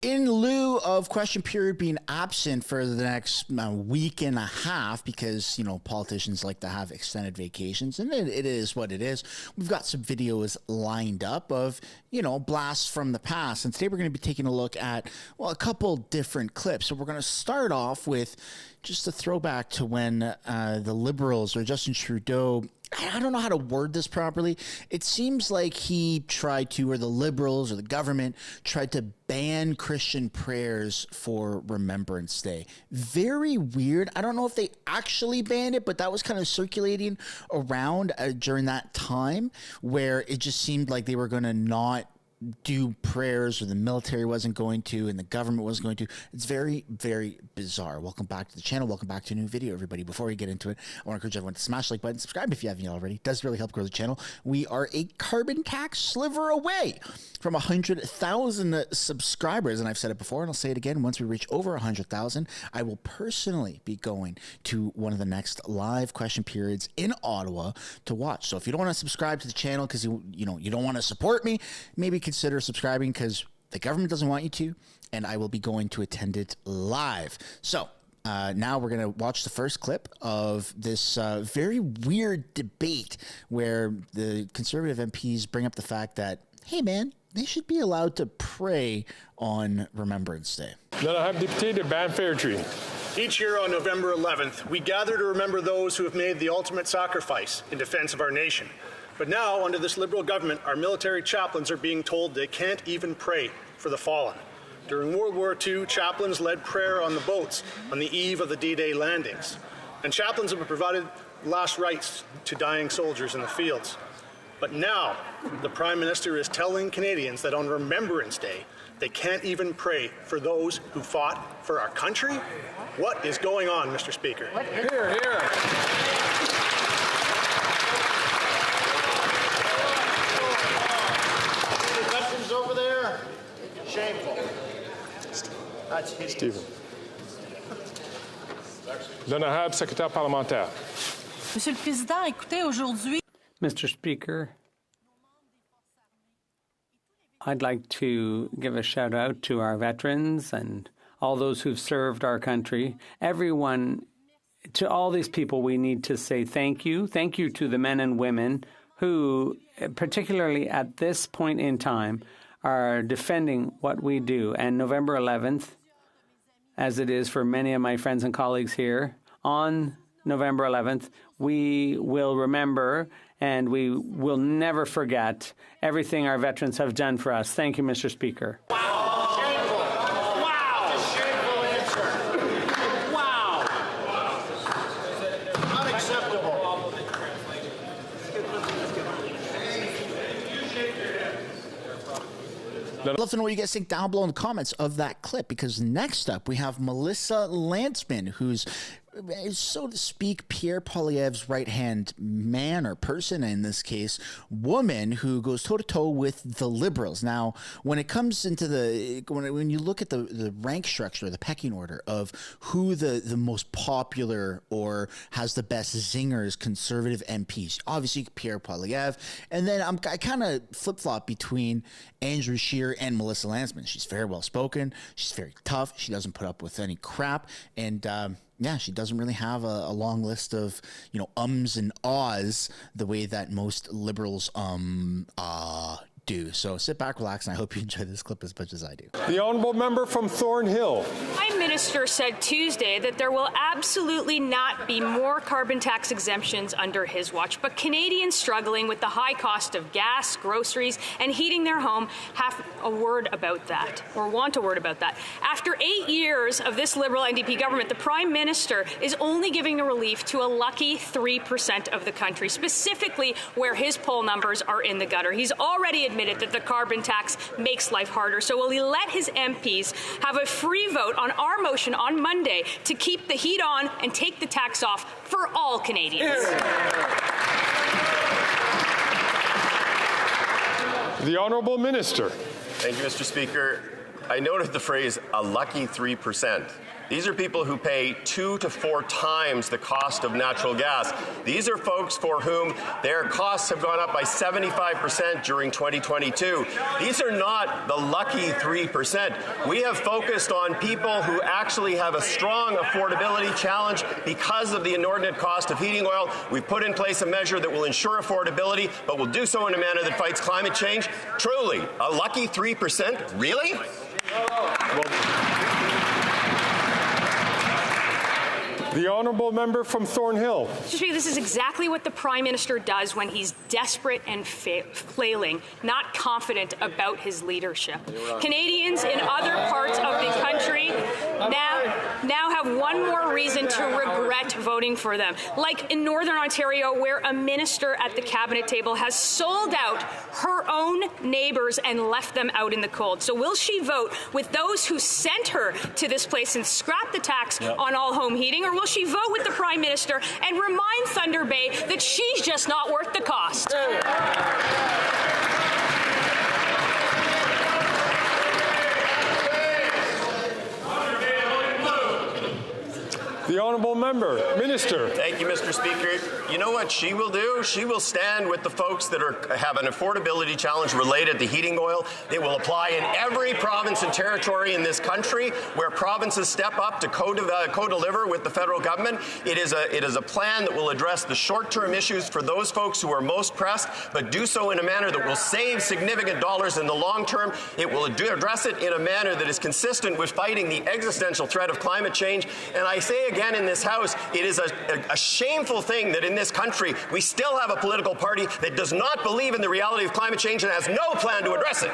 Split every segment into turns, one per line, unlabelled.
In lieu of question period being absent for the next week and a half, because, you know, politicians like to have extended vacations, and it is what it is, we've got some videos lined up of, you know, blasts from the past. And today we're going to be taking a look at, well, a couple different clips. So we're going to start off with just a throwback to when the Liberals, or Justin Trudeau, I don't know how to word this properly. It seems like he tried to, or the Liberals or the government tried to ban Christian prayers for Remembrance Day. Very weird. I don't know if they actually banned it, but that was kind of circulating around during that time, where it just seemed like they were going to not do prayers, or the military wasn't going to, and the government wasn't going to. It's very, very bizarre. Welcome back to the channel. Welcome back to a new video, everybody. Before we get into it, I want to encourage everyone to smash the like button, subscribe if you haven't yet already. It does really help grow the channel. We are a carbon tax sliver away from 100,000 subscribers, and I've said it before, and I'll say it again. Once we reach over 100,000, I will personally be going to one of the next live question periods in Ottawa to watch. So if you don't want to subscribe to the channel because you don't want to support me, maybe consider subscribing, because the government doesn't want you to, and I will be going to attend it live. So now we're going to watch the first clip of this very weird debate where the Conservative MPs bring up the fact that, hey man, they should be allowed to pray on Remembrance Day.
Then I have député de Banfairtree.
Each year on November 11th, we gather to remember those who have made the ultimate sacrifice in defense of our nation. But now, under this Liberal government, our military chaplains are being told they can't even pray for the fallen. During World War II, chaplains led prayer on the boats on the eve of the D-Day landings. And chaplains have provided last rites to dying soldiers in the fields. But now, the Prime Minister is telling Canadians that on Remembrance Day, they can't even pray for those who fought for our country? What is going on, Mr. Speaker?
Here, here.
Over there. Shameful. That's hideous.
Stephen. L'honorable secrétaire parlementaire.
Monsieur le Président, écoutez, aujourd'hui.
Mr. Speaker, I'd like to give a shout out to our veterans and all those who've served our country. Everyone, to all these people, we need to say thank you. Thank you to the men and women who, particularly at this point in time, are defending what we do. And November 11th, as it is for many of my friends and colleagues here, on November 11th, we will remember and we will never forget everything our veterans have done for us. Thank you, Mr. Speaker.
Wow. Shameful. Wow. That's a shameful answer. Wow. Unacceptable.
I'd love to know what you guys think down below in the comments of that clip, because next up we have Melissa Lantsman, who's, so to speak, Pierre Poilievre's right-hand man, or person in this case, woman, who goes toe-to-toe with the Liberals. Now, when it comes into when you look at the rank structure, the pecking order of who the most popular or has the best zingers Conservative MPs, obviously Pierre Poilievre, and then I kind of flip-flop between Andrew Scheer and Melissa Lantsman. She's very well-spoken, she's very tough, she doesn't put up with any crap, and yeah, she doesn't really have a long list of, ums and ahs the way that most Liberals do. So sit back, relax, and I hope you enjoy this clip as much as I do.
The honourable member from Thornhill.
Prime Minister said Tuesday that there will absolutely not be more carbon tax exemptions under his watch, but Canadians struggling with the high cost of gas, groceries, and heating their home have a word about that, or want a word about that. After 8 years of this Liberal NDP government, the Prime Minister is only giving the relief to a lucky 3% of the country, specifically where his poll numbers are in the gutter. He's already admitted that the carbon tax makes life harder. So will he let his MPs have a free vote on our motion on Monday to keep the heat on and take the tax off for all Canadians?
The Honourable Minister.
Thank you, Mr. Speaker. I noted the phrase, a lucky 3%. These are people who pay 2 to 4 times the cost of natural gas. These are folks for whom their costs have gone up by 75% during 2022. These are not the lucky 3%. We have focused on people who actually have a strong affordability challenge because of the inordinate cost of heating oil. We've put in place a measure that will ensure affordability, but will do so in a manner that fights climate change. Truly, a lucky 3%? Really?
The honourable member from Thornhill.
Mr. Speaker, this is exactly what the Prime Minister does when he's desperate and flailing, not confident about his leadership. Canadians in other parts of the country now have one more reason to regret voting for them. Like in Northern Ontario, where a minister at the cabinet table has sold out her own neighbours and left them out in the cold. So will she vote with those who sent her to this place and scrap the tax on all home heating, or will she vote with the Prime Minister and remind Thunder Bay that she's just not worth the cost?
The honourable member, Minister.
Thank you, Mr. Speaker. You know what she will do? She will stand with the folks that have an affordability challenge related to heating oil. They will apply in every province and territory in this country where provinces step up to co-deliver with the federal government. It is a plan that will address the short-term issues for those folks who are most pressed, but do so in a manner that will save significant dollars in the long term. It will address it in a manner that is consistent with fighting the existential threat of climate change. And I say again in this House, it is a shameful thing that in this country we still have a political party that does not believe in the reality of climate change and has no plan to address it.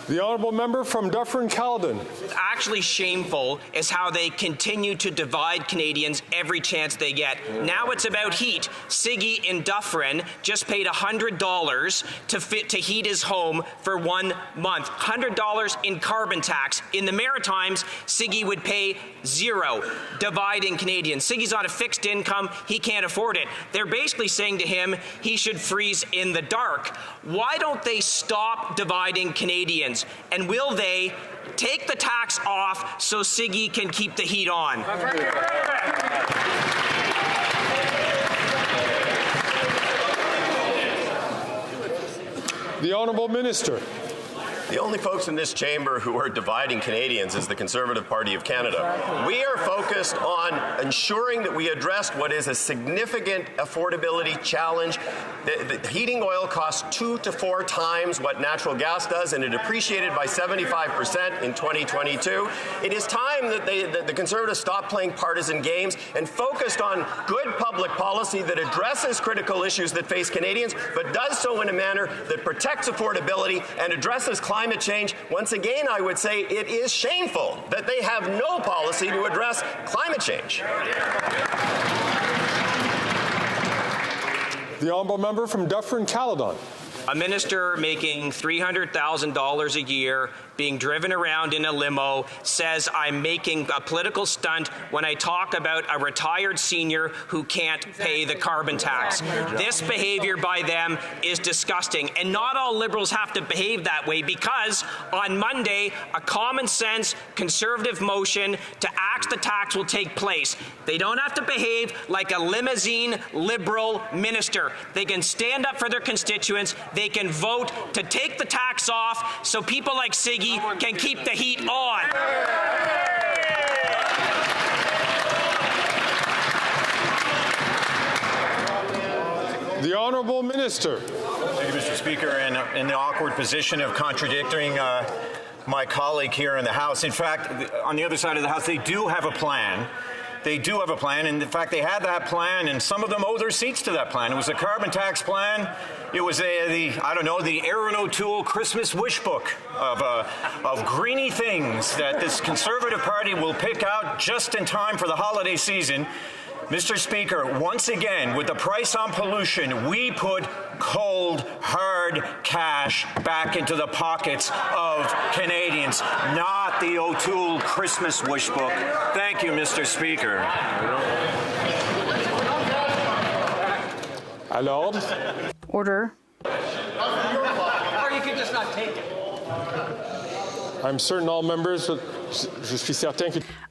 The honourable member from Dufferin-Caledon.
Actually shameful is how they continue to divide Canadians every chance they get. Now it's about heat. Siggy in Dufferin just paid $100 to heat his home for 1 month. $100 in carbon tax. In the Maritimes, Siggy would pay $0, dividing Canadians. Siggy's on a fixed income. He can't afford it. They're basically saying to him he should freeze in the dark. Why don't they stop dividing Canadians? And will they take the tax off so Siggy can keep the heat on?
The honourable minister.
The only folks in this chamber who are dividing Canadians is the Conservative Party of Canada. We are focused on ensuring that we address what is a significant affordability challenge. The heating oil costs 2 to 4 times what natural gas does, and it appreciated by 75% in 2022. It is time that the Conservatives stop playing partisan games and focused on good public policy that addresses critical issues that face Canadians, but does so in a manner that protects affordability and addresses climate change. Once again, I would say it is shameful that they have no policy to address climate change.
The honourable member from Dufferin-Caledon.
A minister making $300,000 a year, being driven around in a limo, says I'm making a political stunt when I talk about a retired senior who can't pay the carbon tax. This behavior by them is disgusting, and not all Liberals have to behave that way, because on Monday, a common sense Conservative motion to axe the tax will take place. They don't have to behave like a limousine Liberal minister. They can stand up for their constituents. They can vote to take the tax off so people like Siggy can keep the heat on.
The honourable minister.
Thank you, Mr. Speaker. In the awkward position of contradicting my colleague here in the House. In fact, on the other side of the House, they do have a plan. They do have a plan, and in fact, they had that plan, and some of them owe their seats to that plan. It was a carbon tax plan. It was the Aaron O'Toole Christmas wish book of greeny things that this Conservative Party will pick out just in time for the holiday season. Mr. Speaker, once again, with the price on pollution, we put cold, hard cash back into the pockets of Canadians, not the O'Toole Christmas wish book. Thank you, Mr. Speaker.
Alors.
Order.
you could just not take it.
I'm certain all members,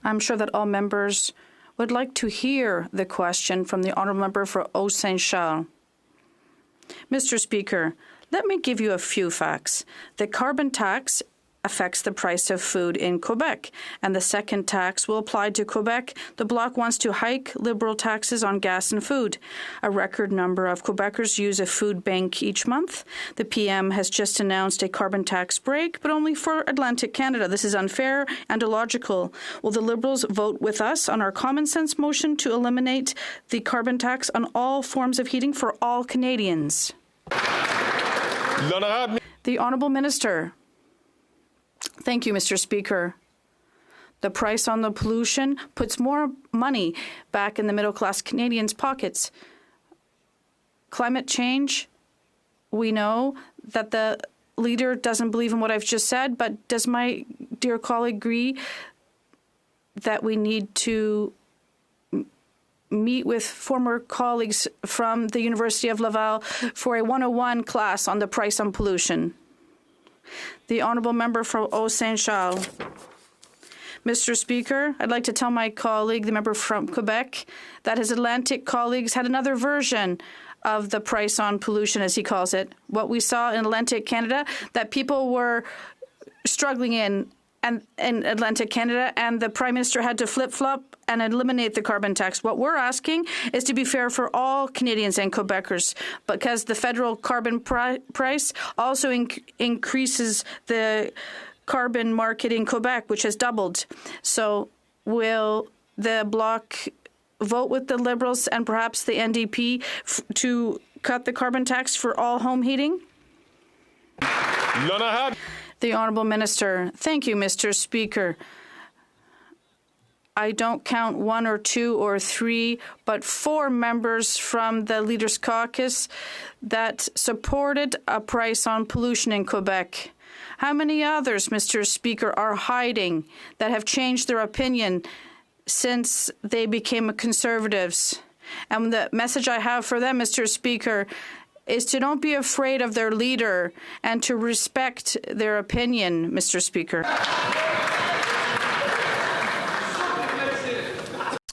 I'm sure that all members would like to hear the question from the honourable member for Haut-Saint-Charles. Mr. Speaker, let me give you a few facts. The carbon tax affects the price of food in Quebec, and the second tax will apply to Quebec. The Bloc wants to hike Liberal taxes on gas and food. A record number of Quebecers use a food bank each month. The PM has just announced a carbon tax break, but only for Atlantic Canada. This is unfair and illogical. Will the Liberals vote with us on our common sense motion to eliminate the carbon tax on all forms of heating for all Canadians? The Honourable Minister. Thank you, Mr. Speaker. The price on the pollution puts more money back in the middle-class Canadians' pockets. Climate change, we know that the leader doesn't believe in what I've just said, but does my dear colleague agree that we need to meet with former colleagues from the University of Laval for a 101 class on the price on pollution? The Honourable Member for Haut-Saint-Charles. Mr. Speaker, I'd like to tell my colleague, the member from Quebec, that his Atlantic colleagues had another version of the price on pollution, as he calls it. What we saw in Atlantic Canada, that people were struggling in Atlantic Canada, and the Prime Minister had to flip-flop and eliminate the carbon tax. What we're asking is to be fair for all Canadians and Quebecers, because the federal carbon price also increases the carbon market in Quebec, which has doubled. So will the Bloc vote with the Liberals and perhaps the NDP to cut the carbon tax for all home heating? The Honourable Minister. Thank you, Mr. Speaker. I don't count one or two or three, but 4 members from the Leaders' Caucus that supported a price on pollution in Quebec. How many others, Mr. Speaker, are hiding that have changed their opinion since they became Conservatives? And the message I have for them, Mr. Speaker, is to don't be afraid of their leader and to respect their opinion, Mr. Speaker.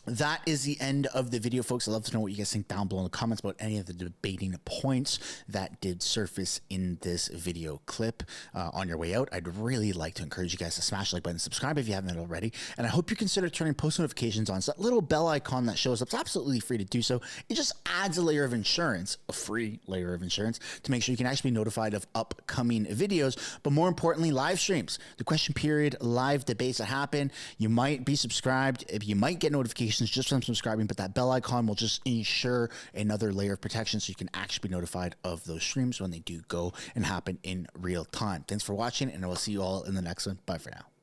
That is the end of the video, folks. I'd love to know what you guys think down below in the comments about any of the debating points that did surface in this video clip. On your way out, I'd really like to encourage you guys to smash the like button, subscribe if you haven't already, and I hope you consider turning post notifications on. So that little bell icon that shows up, it's absolutely free to do so. It just adds a layer of insurance, a free layer of insurance, to make sure you can actually be notified of upcoming videos, but more importantly, live streams, the question period, live debates that happen. You might be subscribed, you might get notifications just from subscribing, but that bell icon will just ensure another layer of protection so you can actually be notified of those streams when they do go and happen in real time. Thanks for watching, and I will see you all in the next one. Bye for now.